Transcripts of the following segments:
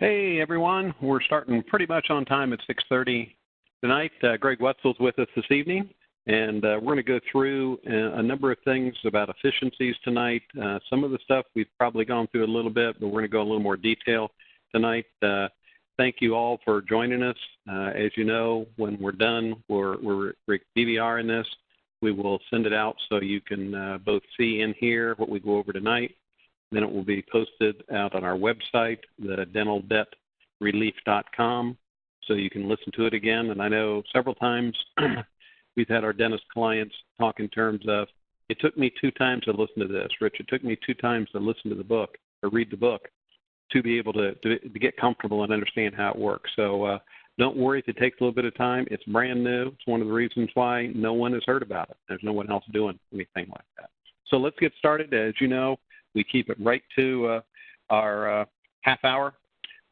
Hey everyone, we're starting pretty much on time at 6:30 tonight. Greg Wetzel's with us this evening, and we're going to go through a number of things about efficiencies tonight. Some of the stuff we've probably gone through a little bit, but we're going to go a little more detail tonight. Thank you all for joining us. As you know, when we're done, we're DVRing this. We will send it out so you can both see and hear what we go over tonight. Then it will be posted out on our website, the dentaldebtrelief.com, so you can listen to it again. And I know several times we've had our dentist clients talk in terms of, it took me 2 times to listen to this, Rich. It took me 2 times to listen to the book or read the book to be able to get comfortable and understand how it works. So don't worry if it takes a little bit of time. It's brand new. It's one of the reasons why no one has heard about it. There's no one else doing anything like that. So let's get started. As you know, we keep it right to our half hour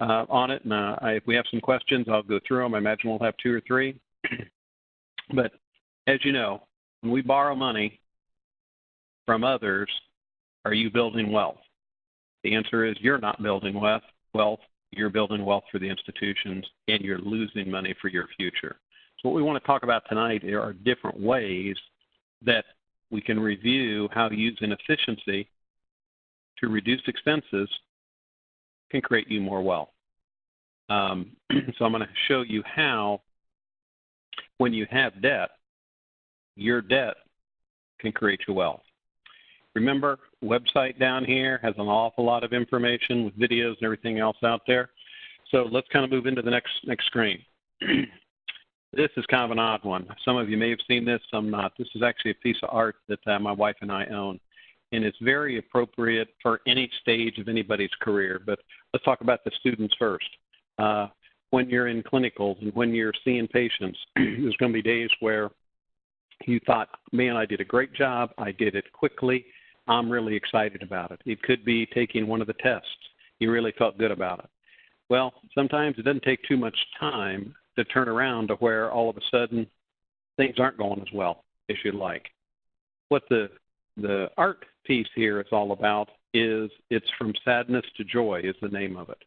on it. And if we have some questions, I'll go through them. I imagine we'll have 2 or 3. But as you know, when we borrow money from others, are you building wealth? The answer is you're not building wealth. You're building wealth for the institutions, and you're losing money for your future. So what we want to talk about tonight are different ways that we can review how using efficiency to reduce expenses can create you more wealth. So I'm going to show you how, when you have debt, your debt can create your wealth. Remember, website down here has an awful lot of information with videos and everything else out there. So let's kind of move into the next screen. This is kind of an odd one. Some of you may have seen this, some not. This is actually a piece of art that my wife and I own. And it's very appropriate for any stage of anybody's career. But let's talk about the students first. When you're in clinicals and when you're seeing patients, there's going to be days where you thought, man, I did a great job. I did it quickly. I'm really excited about it. It could be taking one of the tests. You really felt good about it. Well, sometimes it doesn't take too much time to turn around to where all of a sudden things aren't going as well as you'd like. What the art piece here is all about is it's from sadness to joy is the name of it.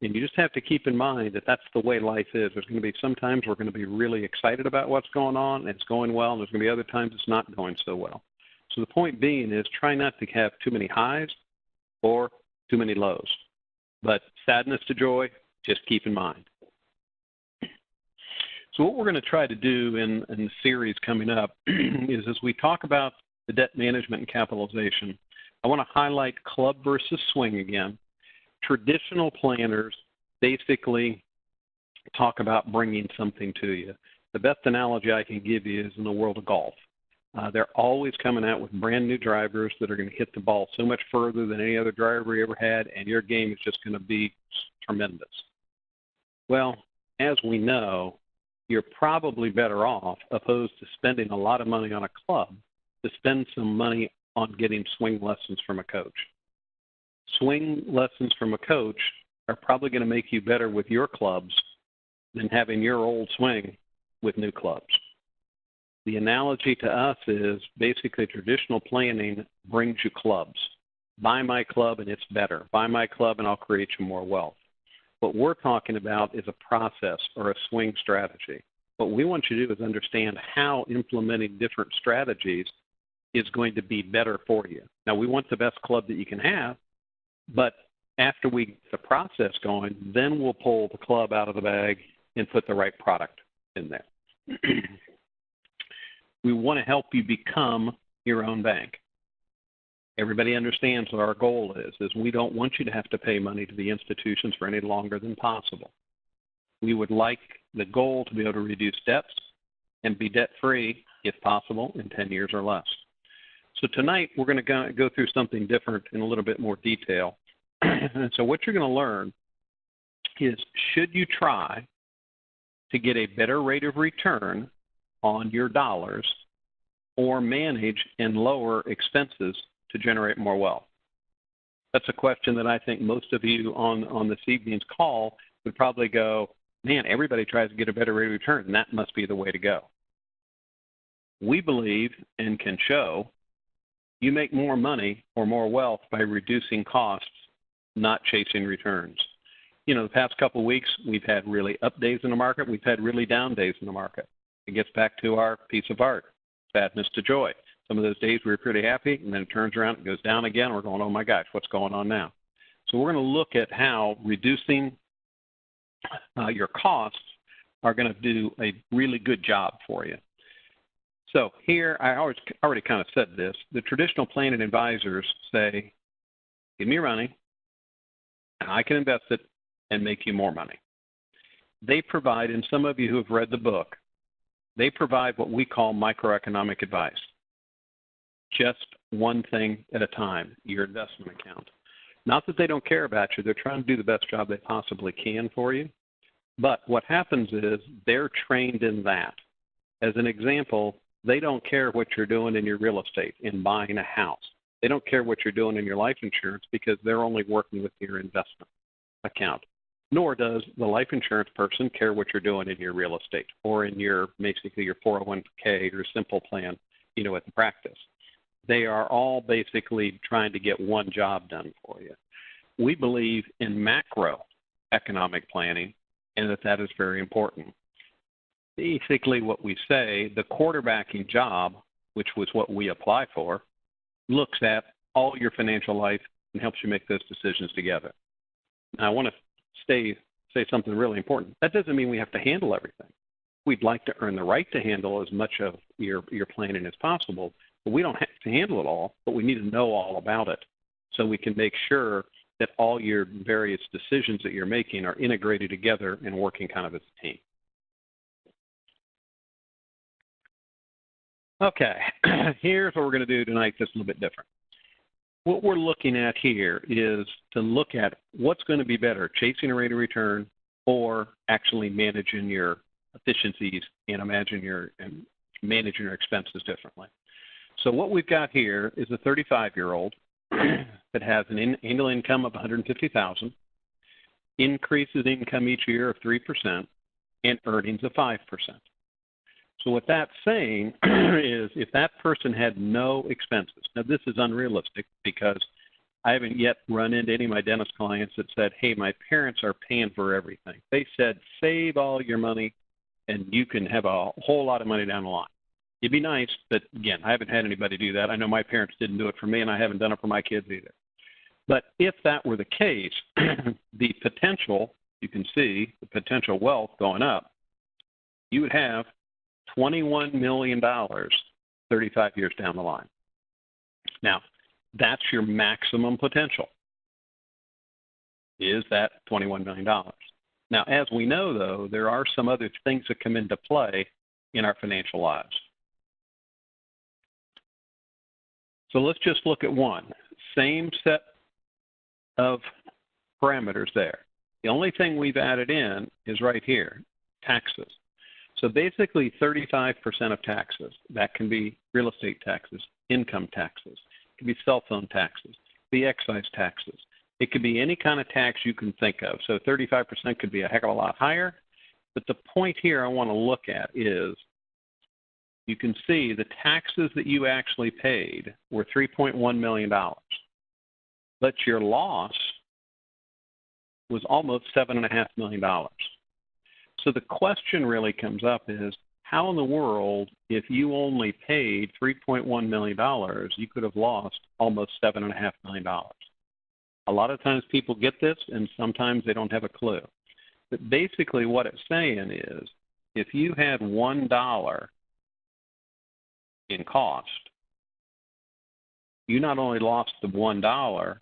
And you just have to keep in mind that that's the way life is. There's going to be sometimes we're going to be really excited about what's going on and it's going well, and there's going to be other times it's not going so well. So the point being is try not to have too many highs or too many lows. But sadness to joy, just keep in mind. So what we're going to try to do in the series coming up is as we talk about the debt management and capitalization, I want to highlight club versus swing again. Traditional planners basically talk about bringing something to you. The best analogy I can give you is in the world of golf. They're always coming out with brand new drivers that are going to hit the ball so much further than any other driver you ever had, and your game is just going to be tremendous. Well, as we know, you're probably better off, opposed to spending a lot of money on a club, to spend some money on getting swing lessons from a coach. Swing lessons from a coach are probably going to make you better with your clubs than having your old swing with new clubs. The analogy to us is basically traditional planning brings you clubs. Buy my club and it's better. Buy my club and I'll create you more wealth. What we're talking about is a process or a swing strategy. What we want you to do is understand how implementing different strategies is going to be better for you. Now, we want the best club that you can have, but after we get the process going, then we'll pull the club out of the bag and put the right product in there. We want to help you become your own bank. Everybody understands what our goal is we don't want you to have to pay money to the institutions for any longer than possible. We would like the goal to be able to reduce debts and be debt-free, if possible, in 10 years or less. So tonight, we're going to go through something different in a little bit more detail. And so what you're going to learn is, should you try to get a better rate of return on your dollars or manage and lower expenses to generate more wealth? That's a question that I think most of you on this evening's call would probably go, man, everybody tries to get a better rate of return, and that must be the way to go. We believe and can show you make more money or more wealth by reducing costs, not chasing returns. the past couple of weeks, we've had really up days in the market. We've had really down days in the market. It gets back to our piece of art, sadness to joy. Some of those days we were pretty happy, and then it turns around and goes down again. We're going, oh, my gosh, what's going on now? So we're going to look at how reducing your costs are going to do a really good job for you. So here, I already kind of said this. The traditional planning advisors say, give me your money, and I can invest it and make you more money. They provide, and some of you who have read the book, they provide what we call microeconomic advice. Just one thing at a time, your investment account. Not that they don't care about you. They're trying to do the best job they possibly can for you. But what happens is they're trained in that. As an example, they don't care what you're doing in your real estate, in buying a house. They don't care what you're doing in your life insurance because they're only working with your investment account. Nor does the life insurance person care what you're doing in your real estate or in your, basically your 401k or simple plan, at the practice. They are all basically trying to get one job done for you. We believe in macroeconomic planning and that is very important. Basically what we say, the quarterbacking job, which was what we apply for, looks at all your financial life and helps you make those decisions together. Now, I want to say something really important. That doesn't mean we have to handle everything. We'd like to earn the right to handle as much of your planning as possible, but we don't have to handle it all, but we need to know all about it so we can make sure that all your various decisions that you're making are integrated together and working kind of as a team. Okay, here's what we're going to do tonight just a little bit different. What we're looking at here is to look at what's going to be better, chasing a rate of return or actually managing your efficiencies and managing your expenses differently. So what we've got here is a 35-year-old that has an annual income of $150,000, increases income each year of 3%, and earnings of 5%. So what that's saying is if that person had no expenses, now this is unrealistic because I haven't yet run into any of my dentist clients that said, hey, my parents are paying for everything. They said, save all your money and you can have a whole lot of money down the line. It'd be nice, but again, I haven't had anybody do that. I know my parents didn't do it for me and I haven't done it for my kids either. But if that were the case, the potential, you can see the potential wealth going up, you would have $21 million 35 years down the line. Now, that's your maximum potential, is that $21 million. Now, as we know, though, there are some other things that come into play in our financial lives. So let's just look at one. Same set of parameters there. The only thing we've added in is right here, taxes. So basically 35% of taxes, that can be real estate taxes, income taxes, it can be cell phone taxes, it can be excise taxes. It could be any kind of tax you can think of. So 35% could be a heck of a lot higher. But the point here I want to look at is you can see the taxes that you actually paid were $3.1 million. But your loss was almost $7.5 million. So the question really comes up is, how in the world, if you only paid $3.1 million, you could have lost almost $7.5 million? A lot of times people get this, and sometimes they don't have a clue. But basically what it's saying is, if you had $1 in cost, you not only lost the $1,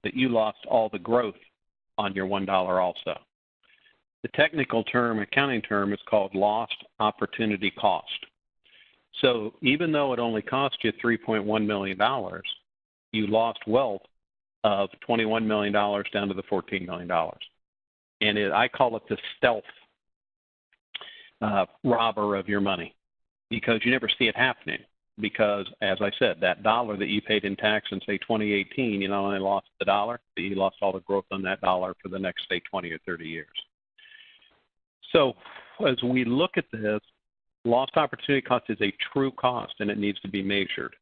but you lost all the growth on your $1 also. The technical term, accounting term, is called lost opportunity cost. So even though it only cost you $3.1 million, you lost wealth of $21 million down to the $14 million. And I call it the stealth robber of your money, because you never see it happening. Because, as I said, that dollar that you paid in tax in, say, 2018, you not only lost the dollar, but you lost all the growth on that dollar for the next, say, 20 or 30 years. So as we look at this, lost opportunity cost is a true cost, and it needs to be measured.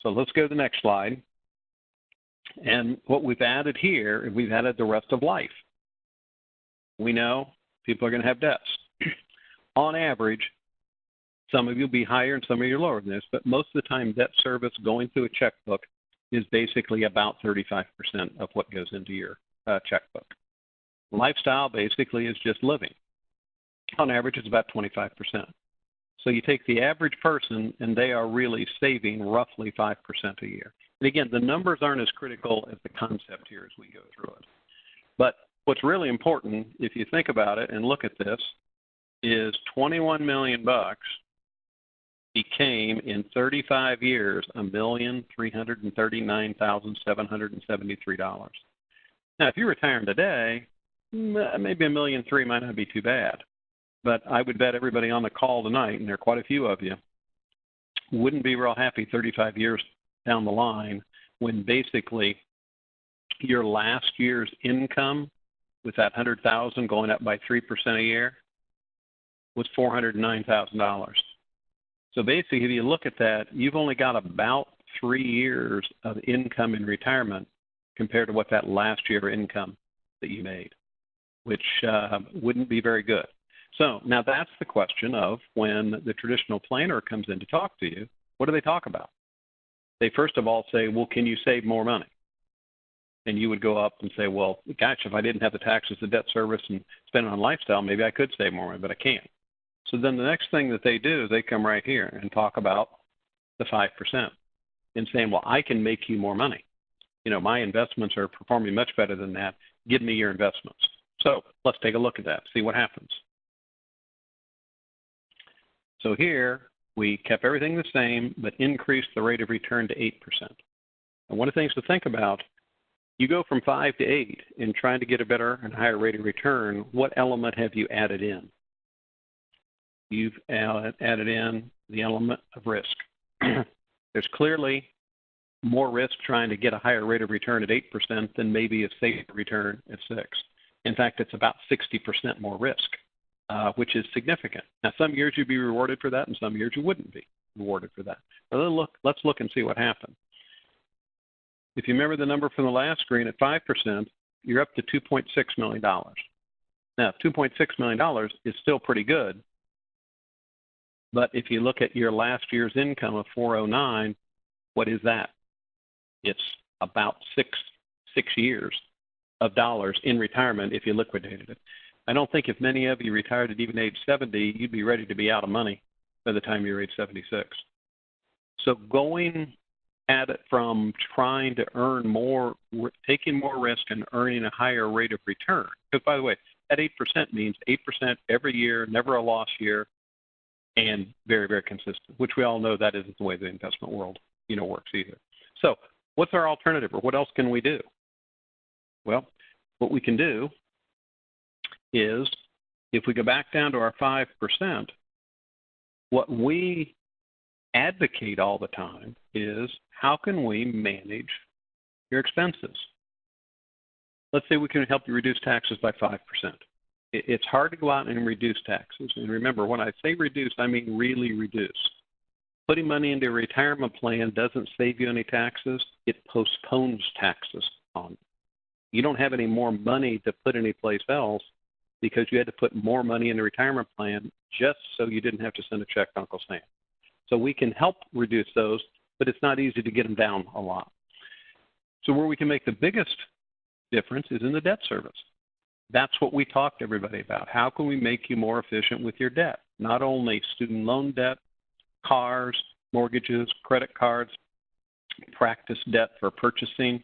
So let's go to the next slide. And what we've added here, we've added the rest of life. We know people are going to have debts. On average, some of you will be higher and some of you are lower than this, but most of the time debt service going through a checkbook is basically about 35% of what goes into your checkbook. Lifestyle basically is just living. On average, it's about 25%. So you take the average person, and they are really saving roughly 5% a year. And again, the numbers aren't as critical as the concept here as we go through it. But what's really important, if you think about it and look at this, is 21 million bucks became in 35 years $1,339,773. Now, if you're retiring today, maybe $1.3 million might not be too bad. But I would bet everybody on the call tonight, and there are quite a few of you, wouldn't be real happy 35 years down the line when basically your last year's income with that $100,000 going up by 3% a year was $409,000. So basically, if you look at that, you've only got about 3 years of income in retirement compared to what that last year income that you made, which wouldn't be very good. So now that's the question of when the traditional planner comes in to talk to you, what do they talk about? They first of all say, well, can you save more money? And you would go up and say, well, gosh, if I didn't have the taxes, the debt service, and spend it on lifestyle, maybe I could save more money, but I can't. So then the next thing that they do is they come right here and talk about the 5% and saying, well, I can make you more money. You know, my investments are performing much better than that. Give me your investments. So let's take a look at that, see what happens. So here we kept everything the same, but increased the rate of return to 8%. And one of the things to think about, you go from 5 to 8 in trying to get a better and higher rate of return. What element have you added in? You've added in the element of risk. There's clearly more risk trying to get a higher rate of return at 8% than maybe a safer return at 6. In fact, it's about 60% more risk, which is significant. Now, some years you'd be rewarded for that, and some years you wouldn't be rewarded for that. But let's look and see what happened. If you remember the number from the last screen at 5%, you're up to $2.6 million. Now, $2.6 million is still pretty good. But if you look at your last year's income of $409, what is that? It's about six years of dollars in retirement if you liquidated it. I don't think if many of you retired at even age 70, you'd be ready to be out of money by the time you're age 76. So going at it from trying to earn more, taking more risk and earning a higher rate of return. Because, by the way, that 8% means 8% every year, never a loss year, and very, very consistent, which we all know that isn't the way the investment world, works either. So what's our alternative, or what else can we do? Well, what we can do is, if we go back down to our 5%, what we advocate all the time is, how can we manage your expenses? Let's say we can help you reduce taxes by 5%. It's hard to go out and reduce taxes. And remember, when I say reduce, I mean really reduce. Putting money into a retirement plan doesn't save you any taxes. It postpones taxes on you. You don't have any more money to put anyplace else because you had to put more money in the retirement plan just so you didn't have to send a check to Uncle Sam. So we can help reduce those, but it's not easy to get them down a lot. So where we can make the biggest difference is in the debt service. That's what we talk to everybody about. How can we make you more efficient with your debt? Not only student loan debt, cars, mortgages, credit cards, practice debt for purchasing,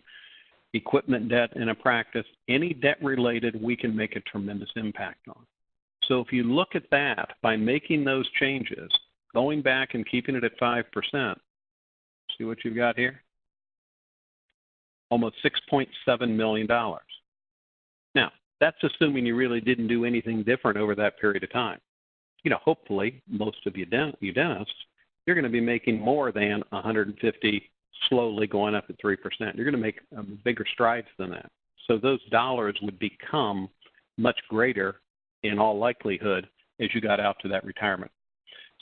equipment debt in a practice, any debt related we can make a tremendous impact on. So if you look at that, by making those changes, going back and keeping it at 5%, see what you've got here? Almost $6.7 million. Now, that's assuming you really didn't do anything different over that period of time. Hopefully, most of you dentists, you're going to be making more than 150, slowly going up at 3%. You're going to make bigger strides than that. So those dollars would become much greater in all likelihood as you got out to that retirement.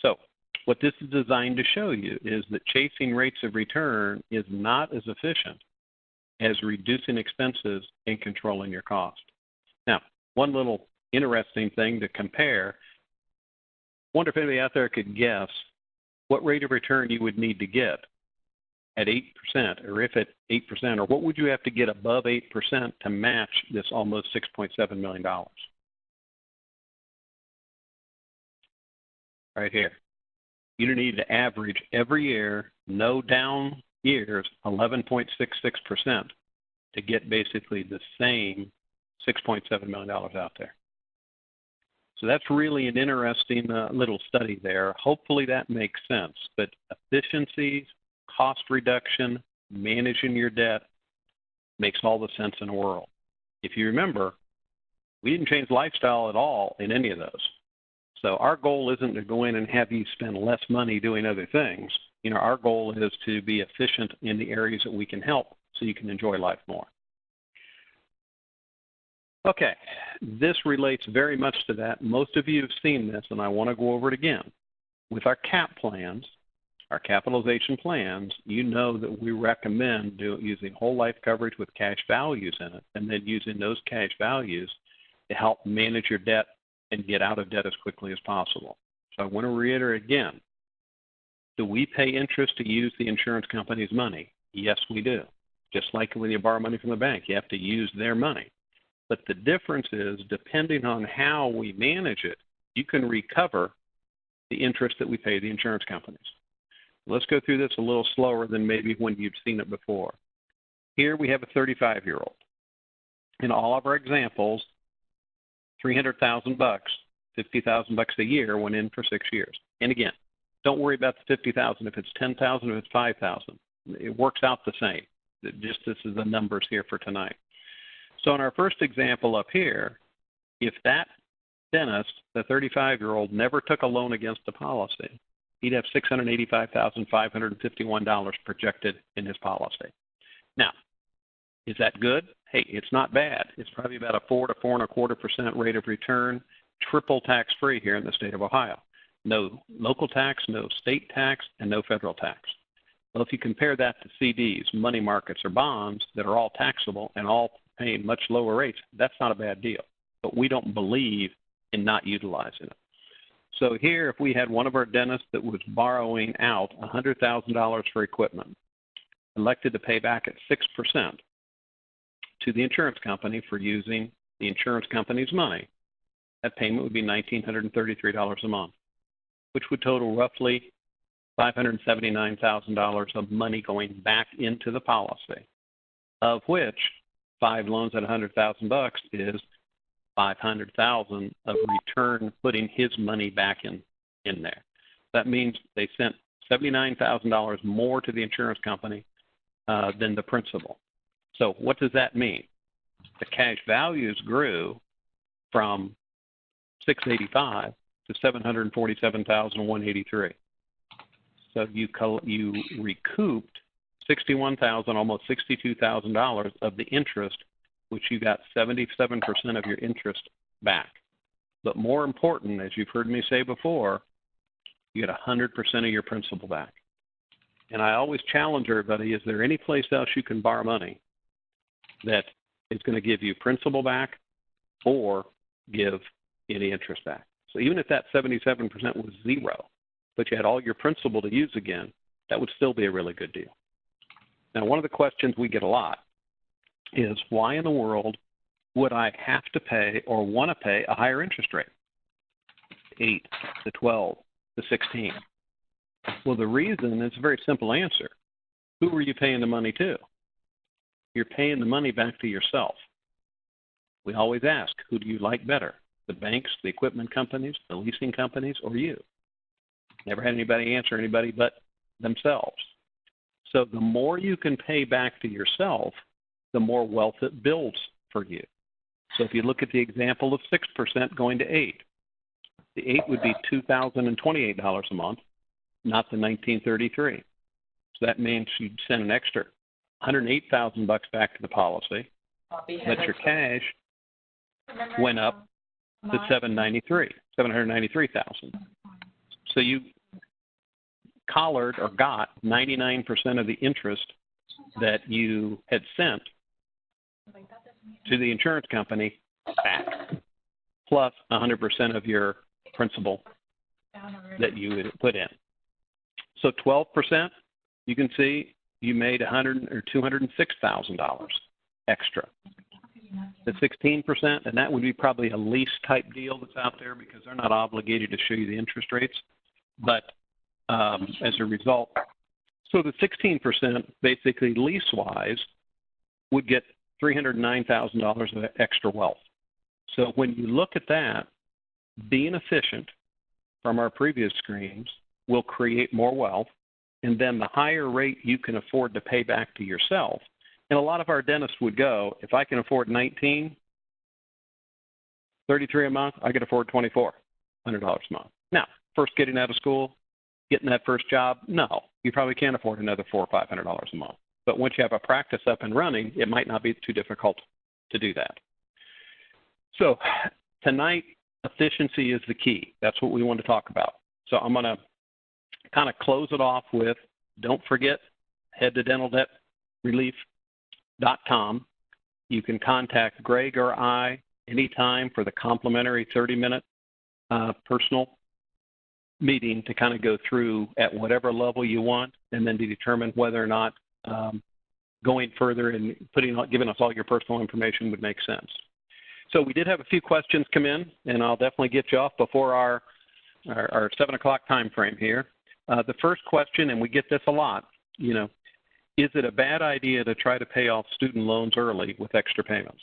So what this is designed to show you is that chasing rates of return is not as efficient as reducing expenses and controlling your cost. Now, one little interesting thing to compare, wonder if anybody out there could guess what rate of return you would need to get at 8%, or if at 8%, or what would you have to get above 8% to match this almost $6.7 million? Right here. You need to average every year, no down years, 11.66% to get basically the same $6.7 million out there. So that's really an interesting little study there. Hopefully that makes sense. But efficiencies, cost reduction, managing your debt makes all the sense in the world. If you remember, we didn't change lifestyle at all in any of those. So our goal isn't to go in and have you spend less money doing other things. You know, our goal is to be efficient in the areas that we can help so you can enjoy life more. Okay, this relates very much to that. Most of you have seen this, and I want to go over it again. With our CAP plans, our capitalization plans, you know that we recommend using whole life coverage with cash values in it, and then using those cash values to help manage your debt and get out of debt as quickly as possible. So I want to reiterate again, do we pay interest to use the insurance company's money? Yes, we do. Just like when you borrow money from the bank, you have to use their money. But the difference is, depending on how we manage it, you can recover the interest that we pay the insurance companies. Let's go through this a little slower than maybe when you've seen it before. Here we have a 35-year-old. In all of our examples, $300,000, $50,000 a year went in for 6 years. And again, don't worry about the $50,000 if it's $10,000, if it's $5,000. It works out the same. Just this is the numbers here for tonight. So in our first example up here, if that dentist, the 35-year-old, never took a loan against the policy, he'd have $685,551 projected in his policy. Now, is that good? Hey, it's not bad. It's probably about a 4 to 4.25% rate of return, triple tax-free here in the state of Ohio. No local tax, no state tax, and no federal tax. Well, if you compare that to CDs, money markets, or bonds that are all taxable and all paying much lower rates, that's not a bad deal. But we don't believe in not utilizing it. So here, if we had one of our dentists that was borrowing out $100,000 for equipment, elected to pay back at 6% to the insurance company for using the insurance company's money, that payment would be $1,933 a month, which would total roughly $579,000 of money going back into the policy, of which 5 loans at $100,000 is $500,000 of return, putting his money back in there. That means they sent $79,000 more to the insurance company than the principal. So what does that mean? The cash values grew from $685 to $747,183. So you recouped $61,000, almost $62,000 of the interest, which you got 77% of your interest back. But more important, as you've heard me say before, you get 100% of your principal back. And I always challenge everybody, is there any place else you can borrow money that is going to give you principal back or give any interest back? So even if that 77% was zero, but you had all your principal to use again, that would still be a really good deal. Now, one of the questions we get a lot is, why in the world would I have to pay or want to pay a higher interest rate? 8, to 12, to 16. Well, the reason is a very simple answer. Who are you paying the money to? You're paying the money back to yourself. We always ask, who do you like better? The banks, the equipment companies, the leasing companies, or you? Never had anybody answer anybody but themselves. So the more you can pay back to yourself, the more wealth it builds for you. So if you look at the example of 6% going to 8, the 8 would be $2,028 a month, not the $1,933. So that means you'd send an extra $108,000 back to the policy, but your cash went up to $793,000. So you collared or got 99% of the interest that you had sent to the insurance company back, plus 100% of your principal that you would put in. So 12%, you can see you made $206,000 extra. The 16%, and that would be probably a lease type deal that's out there because they're not obligated to show you the interest rates. But as a result, so the 16% basically lease-wise would get $309,000 of extra wealth. So when you look at that, being efficient from our previous screens will create more wealth, and then the higher rate you can afford to pay back to yourself. And a lot of our dentists would go, if I can afford $19.33 a month, I could afford $2,400 a month. Now, first getting out of school, getting that first job, no, you probably can't afford another $400 or $500 a month. But once you have a practice up and running, it might not be too difficult to do that. So tonight, efficiency is the key. That's what we want to talk about. So I'm going to kind of close it off with, don't forget, head to dentaldebtrelief.com. You can contact Greg or I anytime for the complimentary 30-minute personal meeting to kind of go through at whatever level you want, and then to determine whether or not going further and giving us all your personal information would make sense. So we did have a few questions come in, and I'll definitely get you off before our 7 o'clock time frame here. The first question, and we get this a lot, is it a bad idea to try to pay off student loans early with extra payments?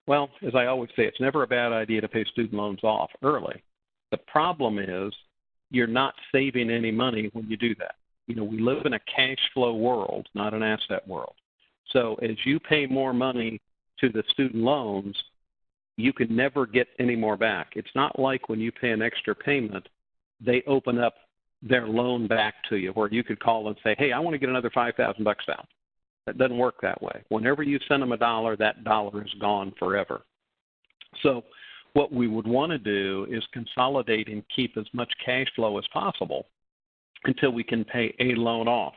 Well, as I always say, it's never a bad idea to pay student loans off early. The problem is you're not saving any money when you do that. We live in a cash flow world, not an asset world. So as you pay more money to the student loans, you can never get any more back. It's not like when you pay an extra payment, they open up their loan back to you, where you could call and say, hey, I want to get another $5,000 out. That doesn't work that way. Whenever you send them a dollar, that dollar is gone forever. So what we would want to do is consolidate and keep as much cash flow as possible until we can pay a loan off.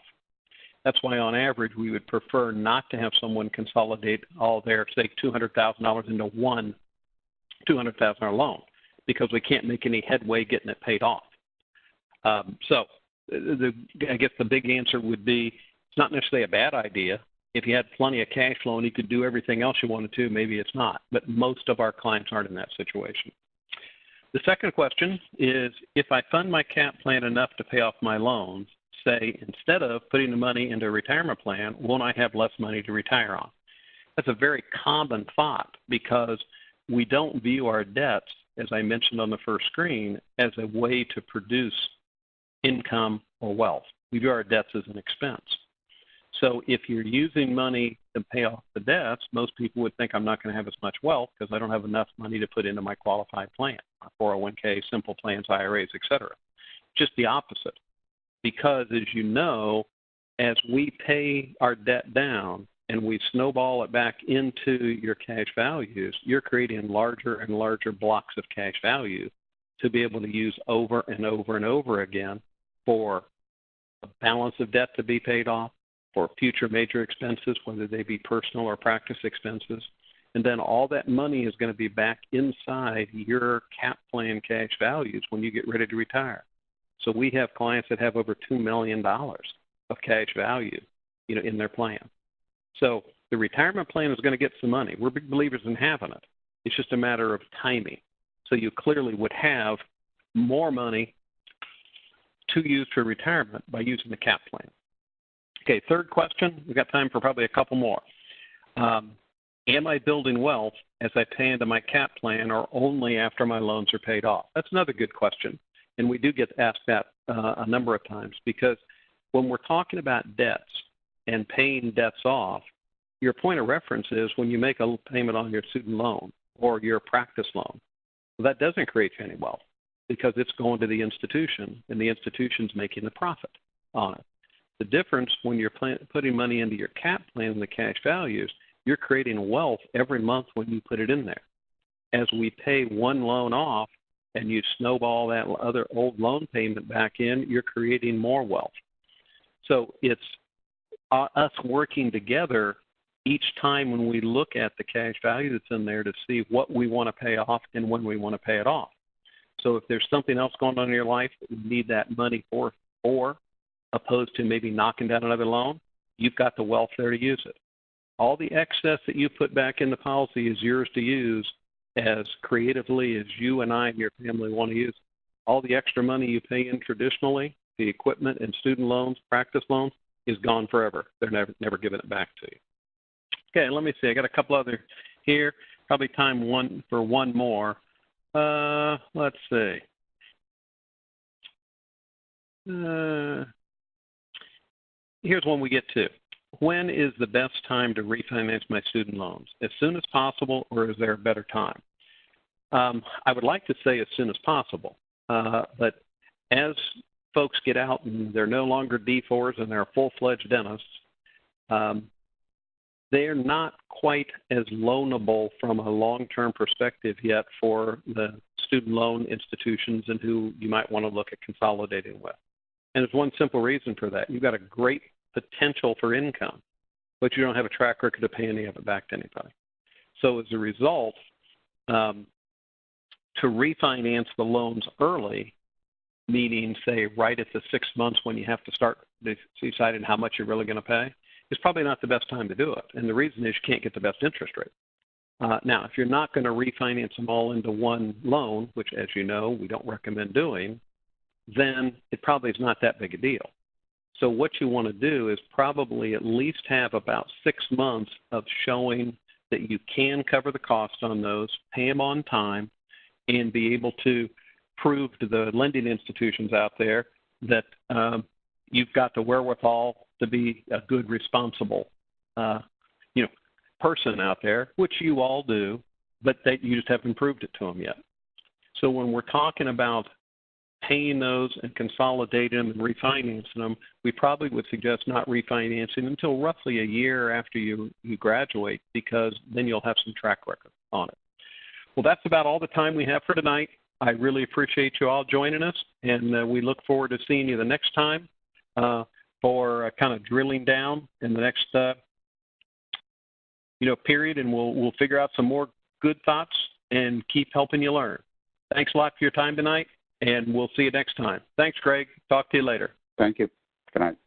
That's why on average we would prefer not to have someone consolidate all their, say, $200,000 into one $200,000 loan, because we can't make any headway getting it paid off. I guess the big answer would be it's not necessarily a bad idea. If you had plenty of cash flow and you could do everything else you wanted to, maybe it's not. But most of our clients aren't in that situation. The second question is, if I fund my CAP plan enough to pay off my loans, say, instead of putting the money into a retirement plan, won't I have less money to retire on? That's a very common thought, because we don't view our debts, as I mentioned on the first screen, as a way to produce income or wealth. We view our debts as an expense. So if you're using money to pay off the debts, most people would think I'm not going to have as much wealth because I don't have enough money to put into my qualified plan, my 401k, simple plans, IRAs, etc. Just the opposite. Because as you know, as we pay our debt down and we snowball it back into your cash values, you're creating larger and larger blocks of cash value to be able to use over and over and over again for a balance of debt to be paid off, for future major expenses, whether they be personal or practice expenses. And then all that money is going to be back inside your CAP plan cash values when you get ready to retire. So we have clients that have over $2 million of cash value, in their plan. So the retirement plan is going to get some money. We're big believers in having it. It's just a matter of timing. So you clearly would have more money to use for retirement by using the CAP plan. Okay, third question. We've got time for probably a couple more. Am I building wealth as I pay into my CAP plan, or only after my loans are paid off? That's another good question. And we do get asked that a number of times, because when we're talking about debts and paying debts off, your point of reference is when you make a payment on your student loan or your practice loan. Well, that doesn't create any wealth because it's going to the institution, and the institution's making the profit on it. The difference when you're putting money into your CAP plan and the cash values, you're creating wealth every month when you put it in there. As we pay one loan off and you snowball that other old loan payment back in, you're creating more wealth. So it's us working together each time when we look at the cash value that's in there to see what we want to pay off and when we want to pay it off. So if there's something else going on in your life that you need that money for, opposed to maybe knocking down another loan, you've got the wealth there to use it. All the excess that you put back in the policy is yours to use as creatively as you and I and your family want to use it. All the extra money you pay in traditionally, the equipment and student loans, practice loans, is gone forever. They're never giving it back to you. Okay, let me see. I got a couple other here. Probably time for one more. Let's see. Here's one we get to. When is the best time to refinance my student loans? As soon as possible, or is there a better time? I would like to say as soon as possible, but as folks get out and they're no longer D4s and they're full-fledged dentists, they're not quite as loanable from a long-term perspective yet for the student loan institutions and who you might want to look at consolidating with. And there's one simple reason for that. You've got a great potential for income, but you don't have a track record to pay any of it back to anybody. So as a result, to refinance the loans early, meaning, say, right at the 6 months when you have to start deciding how much you're really going to pay, is probably not the best time to do it. And the reason is you can't get the best interest rate. Now, if you're not going to refinance them all into one loan, which, as you know, we don't recommend doing, then it probably is not that big a deal. So what you want to do is probably at least have about 6 months of showing that you can cover the cost on those, pay them on time, and be able to prove to the lending institutions out there that you've got the wherewithal to be a good, responsible, person out there, which you all do, but that you just haven't proved it to them yet. So when we're talking about paying those and consolidating them and refinancing them, we probably would suggest not refinancing until roughly a year after you graduate, because then you'll have some track record on it. Well, that's about all the time we have for tonight. I really appreciate you all joining us, and we look forward to seeing you the next time for kind of drilling down in the next period, and we'll figure out some more good thoughts and keep helping you learn. Thanks a lot for your time tonight, and we'll see you next time. Thanks, Greg. Talk to you later. Thank you. Good night.